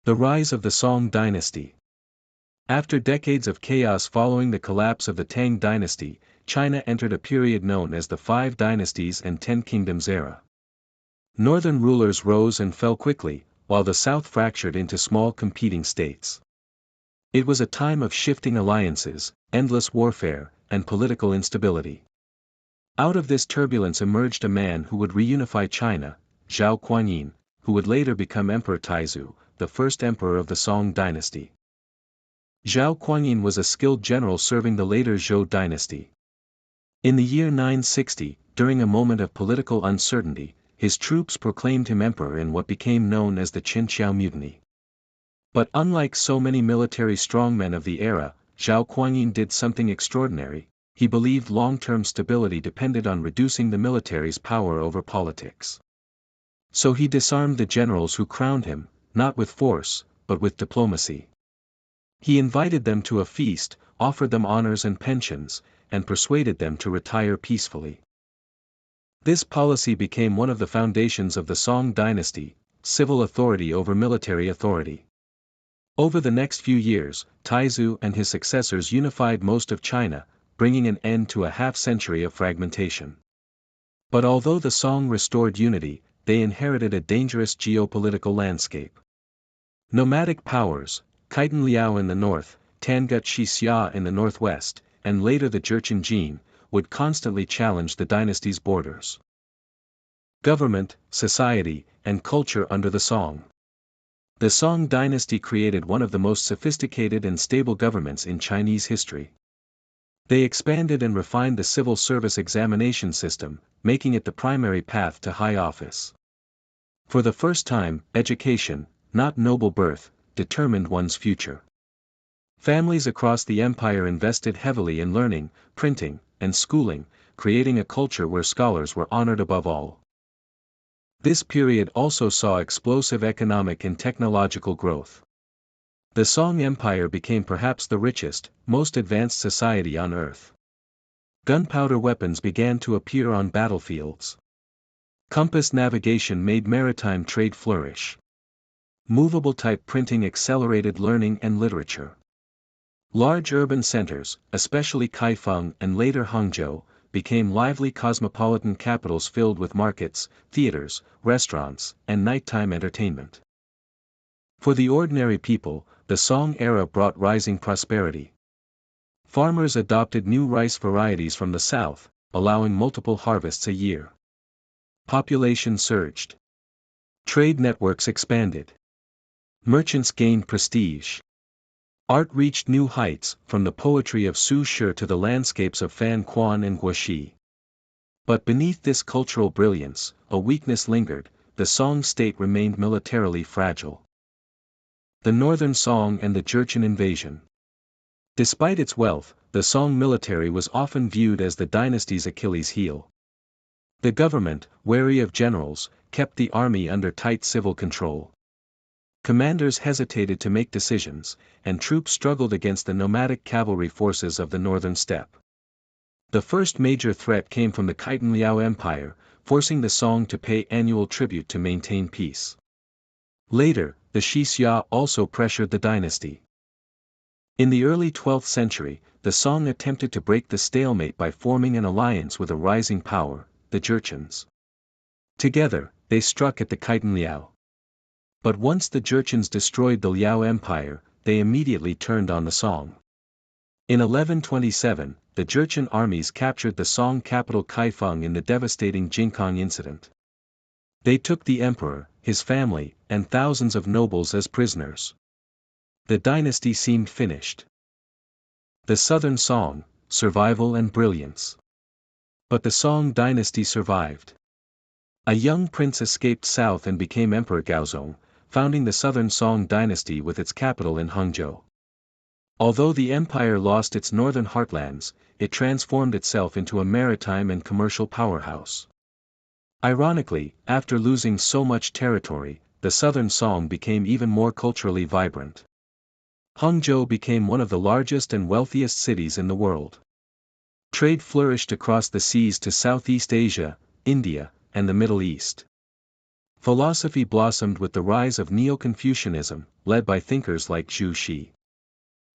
The rise of the Song dynasty. After decades of chaos following the collapse of the Tang dynasty, China entered a period known as the Five Dynasties and Ten Kingdoms era. Northern rulers rose and fell quickly, while the south fractured into small competing states. It was a time of shifting alliances, endless warfare, and political instability. Out of this turbulence emerged a man who would reunify China, Zhao Guanyin, who would later become Emperor Taizu, the first emperor of the Song dynasty. Zhao Guanyin was a skilled general serving the later Zhou dynasty. In the year 960, during a moment of political uncertainty, his troops proclaimed him emperor in what became known as the Qinqiao Mutiny. But unlike so many military strongmen of the era, Zhao Guanyin did something extraordinary. He believed long-term stability depended on reducing the military's power over politics. So he disarmed the generals who crowned him, not with force, but with diplomacy. He invited them to a feast, offered them honors and pensions, and persuaded them to retire peacefully. This policy became one of the foundations of the Song dynasty, civil authority over military authority. Over the next few years, Taizu and his successors unified most of China, bringing an end to a half-century of fragmentation. But although the Song restored unity, they inherited a dangerous geopolitical landscape. Nomadic powers, Khitan Liao in the north, Tangut Xixia in the northwest, and later the Jurchen Jin, would constantly challenge the dynasty's borders. Government, society, and culture under the Song. The Song dynasty created one of the most sophisticated and stable governments in Chinese history. They expanded and refined the civil service examination system, making it the primary path to high office. For the first time, education, not noble birth, determined one's future. Families across the empire invested heavily in learning, printing, and schooling, creating a culture where scholars were honored above all. This period also saw explosive economic and technological growth. The Song Empire became perhaps the richest, most advanced society on earth. Gunpowder weapons began to appear on battlefields. Compass navigation made maritime trade flourish. Movable type printing accelerated learning and literature. Large urban centers, especially Kaifeng and later Hangzhou, became lively cosmopolitan capitals filled with markets, theaters, restaurants, and nighttime entertainment. For the ordinary people, the Song era brought rising prosperity. Farmers adopted new rice varieties from the south, allowing multiple harvests a year. Population surged. Trade networks expanded. Merchants gained prestige. Art reached new heights, from the poetry of Su Shi to the landscapes of Fan Quan and Guoxi. But beneath this cultural brilliance, a weakness lingered. The Song state remained militarily fragile. The Northern Song and the Jurchen invasion. Despite its wealth, the Song military was often viewed as the dynasty's Achilles heel. The government, wary of generals, kept the army under tight civil control. Commanders hesitated to make decisions, and troops struggled against the nomadic cavalry forces of the northern steppe. The first major threat came from the Khitan Liao Empire, forcing the Song to pay annual tribute to maintain peace. Later, the Xixia also pressured the dynasty. In the early 12th century, the Song attempted to break the stalemate by forming an alliance with a rising power, the Jurchens. Together, they struck at the Khitan Liao. But once the Jurchens destroyed the Liao Empire, they immediately turned on the Song. In 1127, the Jurchen armies captured the Song capital Kaifeng in the devastating Jinkang incident. They took the emperor, his family, and thousands of nobles as prisoners. The dynasty seemed finished. The Southern Song, survival and brilliance. But the Song dynasty survived. A young prince escaped south and became Emperor Gaozong, founding the Southern Song dynasty with its capital in Hangzhou. Although the empire lost its northern heartlands, it transformed itself into a maritime and commercial powerhouse. Ironically, after losing so much territory, the Southern Song became even more culturally vibrant. Hangzhou became one of the largest and wealthiest cities in the world. Trade flourished across the seas to Southeast Asia, India, and the Middle East. Philosophy blossomed with the rise of Neo-Confucianism, led by thinkers like Zhu Xi.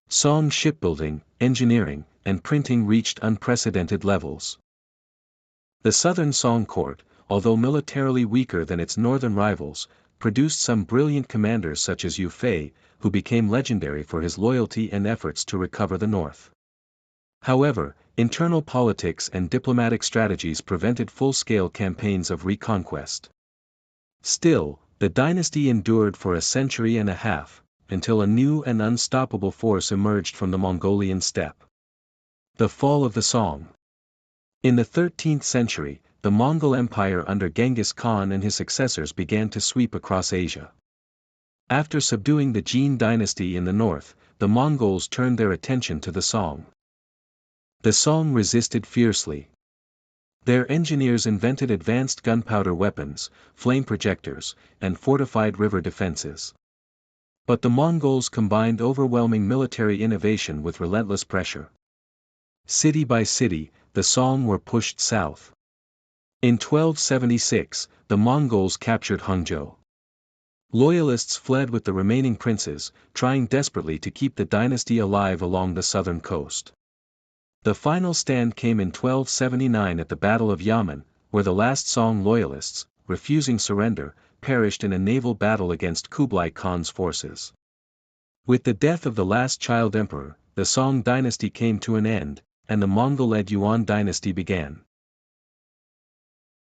Song shipbuilding, engineering, and printing reached unprecedented levels. The southern Song court, although militarily weaker than its northern rivals, produced some brilliant commanders such as Yu Fei, who became legendary for his loyalty and efforts to recover the north. However, internal politics and diplomatic strategies prevented full-scale campaigns of reconquest. Still, the dynasty endured for a century and a half, until a new and unstoppable force emerged from the Mongolian steppe. The fall of the Song. In the 13th century, the Mongol Empire under Genghis Khan and his successors began to sweep across Asia. After subduing the Jin dynasty in the north, the Mongols turned their attention to the Song. The Song resisted fiercely. Their engineers invented advanced gunpowder weapons, flame projectors, and fortified river defenses. But the Mongols combined overwhelming military innovation with relentless pressure. City by city, the Song were pushed south. In 1276, the Mongols captured Hangzhou. Loyalists fled with the remaining princes, trying desperately to keep the dynasty alive along the southern coast. The final stand came in 1279 at the Battle of Yamen, where the last Song loyalists, refusing surrender, perished in a naval battle against Kublai Khan's forces. With the death of the last child emperor, the Song dynasty came to an end, and the Mongol-led Yuan dynasty began.